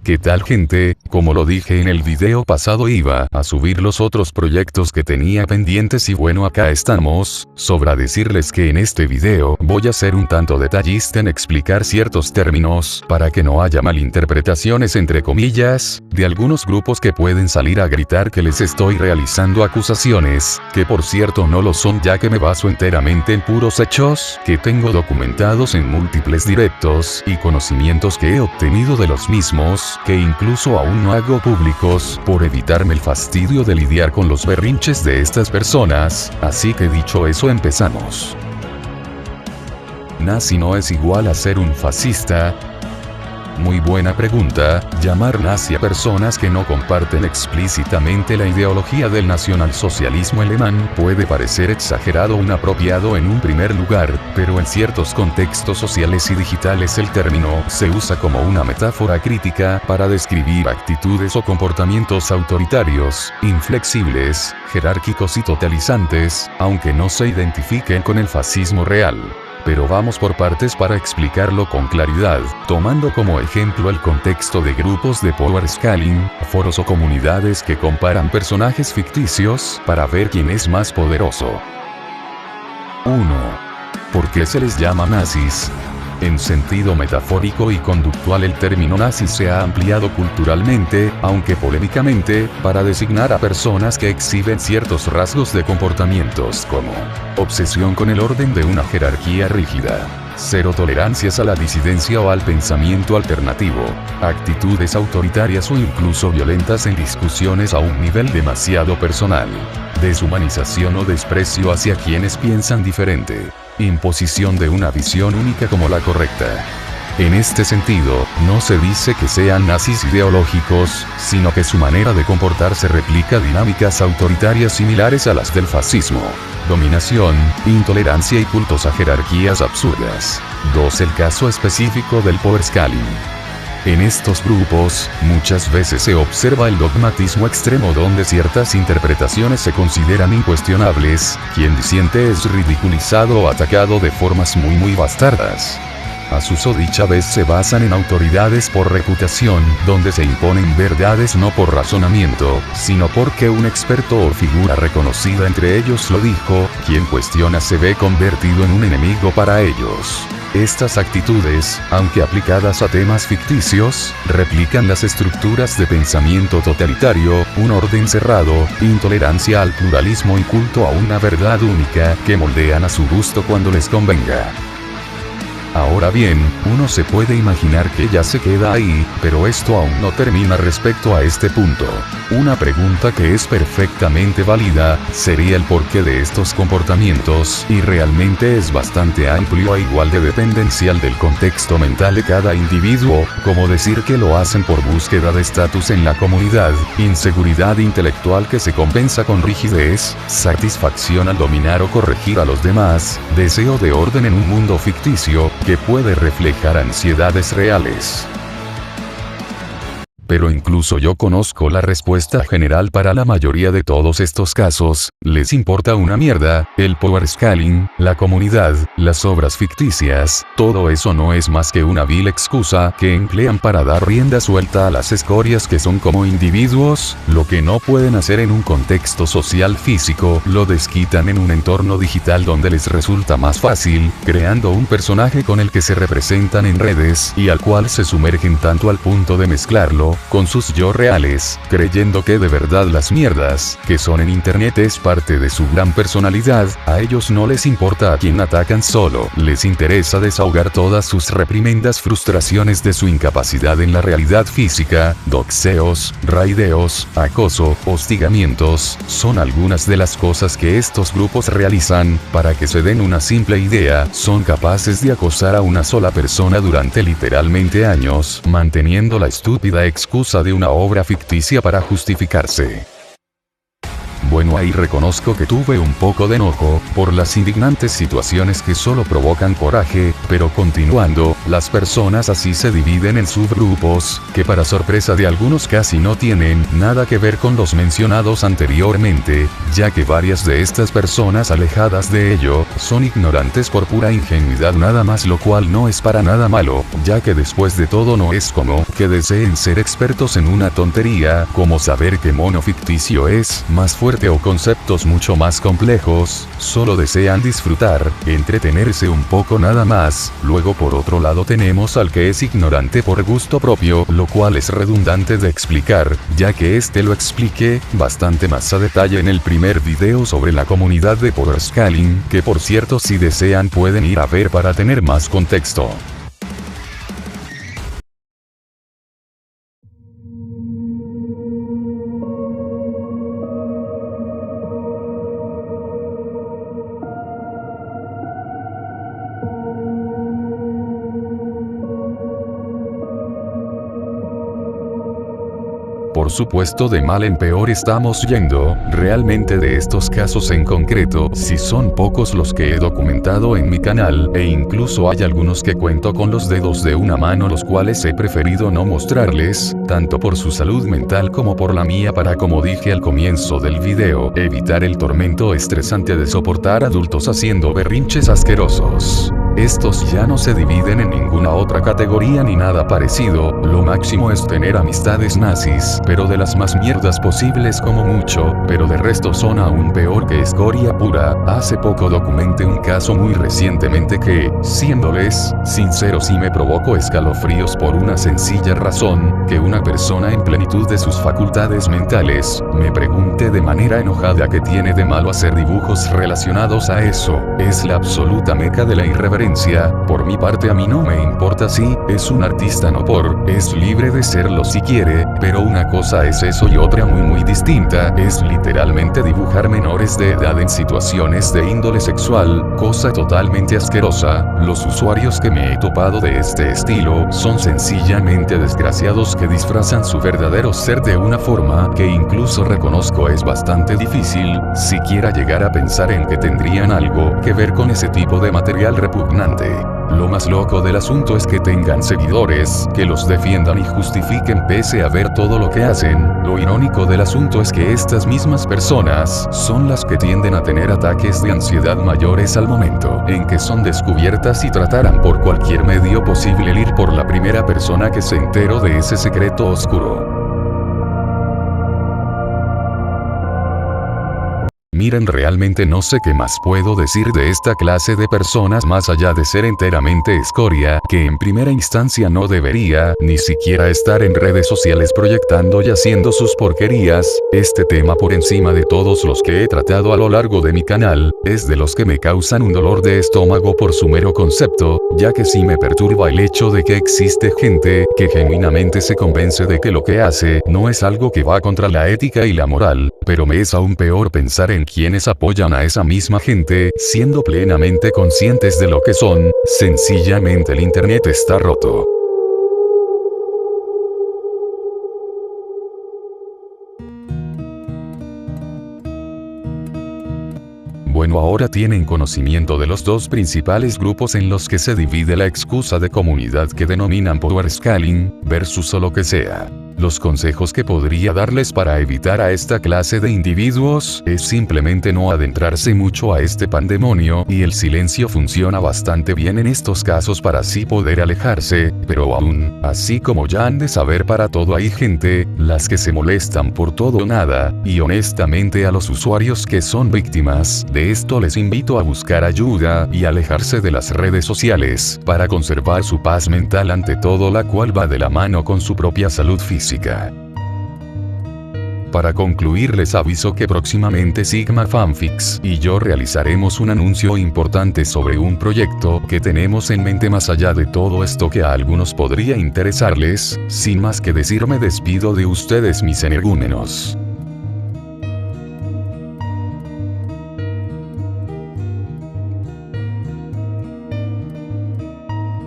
¿Qué tal, gente? Como lo dije en el video pasado, iba a subir los otros proyectos que tenía pendientes y bueno, acá estamos. Sobra decirles que en este video voy a ser un tanto detallista en explicar ciertos términos para que no haya malinterpretaciones entre comillas de algunos grupos que pueden salir a gritar que les estoy realizando acusaciones, que por cierto no lo son, ya que me baso enteramente en puros hechos que tengo documentados en múltiples directos y conocimientos que he obtenido de los mismos, que incluso aún no hago públicos por evitarme el fastidio de lidiar con los berrinches de estas personas. Así que dicho eso, empezamos. ¿Nazi no es igual a ser un fascista? Muy buena pregunta. Llamar nazi a personas que no comparten explícitamente la ideología del nacionalsocialismo alemán puede parecer exagerado o inapropiado en un primer lugar, pero en ciertos contextos sociales y digitales el término se usa como una metáfora crítica para describir actitudes o comportamientos autoritarios, inflexibles, jerárquicos y totalizantes, aunque no se identifiquen con el fascismo real. Pero vamos por partes para explicarlo con claridad, tomando como ejemplo el contexto de grupos de power scaling, foros o comunidades que comparan personajes ficticios para ver quién es más poderoso. 1. ¿Por qué se les llama nazis? En sentido metafórico y conductual, el término nazi se ha ampliado culturalmente, aunque polémicamente, para designar a personas que exhiben ciertos rasgos de comportamientos como obsesión con el orden de una jerarquía rígida, cero tolerancias a la disidencia o al pensamiento alternativo, actitudes autoritarias o incluso violentas en discusiones a un nivel demasiado personal, deshumanización o desprecio hacia quienes piensan diferente, imposición de una visión única como la correcta. En este sentido, no se dice que sean nazis ideológicos, sino que su manera de comportarse replica dinámicas autoritarias similares a las del fascismo: dominación, intolerancia y cultos a jerarquías absurdas. 2. El caso específico del power scaling. En estos grupos, muchas veces se observa el dogmatismo extremo donde ciertas interpretaciones se consideran incuestionables, quien disiente es ridiculizado o atacado de formas muy bastardas. A susodicha vez se basan en autoridades por reputación, donde se imponen verdades no por razonamiento, sino porque un experto o figura reconocida entre ellos lo dijo. Quien cuestiona se ve convertido en un enemigo para ellos. Estas actitudes, aunque aplicadas a temas ficticios, replican las estructuras de pensamiento totalitario, un orden cerrado, intolerancia al pluralismo y culto a una verdad única que moldean a su gusto cuando les convenga. Ahora bien, uno se puede imaginar que ya se queda ahí, pero esto aún no termina respecto a este punto. Una pregunta que es perfectamente válida sería el porqué de estos comportamientos, y realmente es bastante amplio e igual de dependencial del contexto mental de cada individuo, como decir que lo hacen por búsqueda de estatus en la comunidad, inseguridad intelectual que se compensa con rigidez, satisfacción al dominar o corregir a los demás, deseo de orden en un mundo ficticio, que puede reflejar ansiedades reales. Pero incluso yo conozco la respuesta general para la mayoría de todos estos casos: les importa una mierda, el power scaling, la comunidad, las obras ficticias, todo eso no es más que una vil excusa que emplean para dar rienda suelta a las escorias que son como individuos. Lo que no pueden hacer en un contexto social físico, lo desquitan en un entorno digital donde les resulta más fácil, creando un personaje con el que se representan en redes y al cual se sumergen tanto al punto de mezclarlo con sus yo reales, creyendo que de verdad las mierdas que son en internet es parte de su gran personalidad. A ellos no les importa a quién atacan, solo les interesa desahogar todas sus reprimendas frustraciones de su incapacidad en la realidad física. Doxeos, raideos, acoso, hostigamientos, son algunas de las cosas que estos grupos realizan. Para que se den una simple idea, son capaces de acosar a una sola persona durante literalmente años, manteniendo la estúpida excusa de una obra ficticia para justificarse. Bueno, ahí reconozco que tuve un poco de enojo, por las indignantes situaciones que solo provocan coraje, pero continuando, las personas así se dividen en subgrupos, que para sorpresa de algunos casi no tienen nada que ver con los mencionados anteriormente, ya que varias de estas personas alejadas de ello, son ignorantes por pura ingenuidad nada más, lo cual no es para nada malo, ya que después de todo no es como que deseen ser expertos en una tontería, como saber que mono ficticio es más fuerte o conceptos mucho más complejos, solo desean disfrutar, entretenerse un poco nada más. Luego por otro lado tenemos al que es ignorante por gusto propio, lo cual es redundante de explicar, ya que este lo expliqué bastante más a detalle en el primer video sobre la comunidad de Powerscaling, que por cierto si desean pueden ir a ver para tener más contexto. Por supuesto, de mal en peor estamos yendo, realmente de estos casos en concreto, si son pocos los que he documentado en mi canal, e incluso hay algunos que cuento con los dedos de una mano, los cuales he preferido no mostrarles, tanto por su salud mental como por la mía, para, como dije al comienzo del video, evitar el tormento estresante de soportar adultos haciendo berrinches asquerosos. Estos ya no se dividen en ninguna otra categoría ni nada parecido, lo máximo es tener amistades nazis, pero de las más mierdas posibles como mucho, pero de resto son aún peor que escoria pura. Hace poco documenté un caso muy recientemente que, siéndoles sinceros, sí me provocó escalofríos por una sencilla razón, que una persona en plenitud de sus facultades mentales, me pregunte de manera enojada qué tiene de malo hacer dibujos relacionados a eso. Es la absoluta meca de la irreverencia. Por mi parte a mí no me importa si es un artista no por, es libre de serlo si quiere, pero una cosa es eso y otra muy distinta, es literalmente dibujar menores de edad en situaciones de índole sexual, cosa totalmente asquerosa. Los usuarios que me he topado de este estilo son sencillamente desgraciados que disfrazan su verdadero ser de una forma que incluso reconozco es bastante difícil, siquiera llegar a pensar en que tendrían algo que ver con ese tipo de material repugnante. Lo más loco del asunto es que tengan seguidores, que los defiendan y justifiquen pese a ver todo lo que hacen. Lo irónico del asunto es que estas mismas personas son las que tienden a tener ataques de ansiedad mayores al momento en que son descubiertas y tratarán por cualquier medio posible el ir por la primera persona que se enteró de ese secreto oscuro. Miren, realmente no sé qué más puedo decir de esta clase de personas más allá de ser enteramente escoria, que en primera instancia no debería ni siquiera estar en redes sociales proyectando y haciendo sus porquerías. Este tema, por encima de todos los que he tratado a lo largo de mi canal, es de los que me causan un dolor de estómago por su mero concepto, ya que sí me perturba el hecho de que existe gente que genuinamente se convence de que lo que hace no es algo que va contra la ética y la moral, pero me es aún peor pensar en quienes apoyan a esa misma gente, siendo plenamente conscientes de lo que son. Sencillamente el internet está roto. Bueno, ahora tienen conocimiento de los dos principales grupos en los que se divide la excusa de comunidad que denominan Powerscaling versus o lo que sea. Los consejos que podría darles para evitar a esta clase de individuos es simplemente no adentrarse mucho a este pandemonio, y el silencio funciona bastante bien en estos casos para así poder alejarse, pero aún, así como ya han de saber, para todo hay gente, las que se molestan por todo o nada, y honestamente a los usuarios que son víctimas de esto les invito a buscar ayuda y alejarse de las redes sociales, para conservar su paz mental ante todo, la cual va de la mano con su propia salud física. Para concluir, les aviso que próximamente Sigma Fanfics y yo realizaremos un anuncio importante sobre un proyecto que tenemos en mente más allá de todo esto que a algunos podría interesarles. Sin más que decir, me despido de ustedes, mis energúmenos.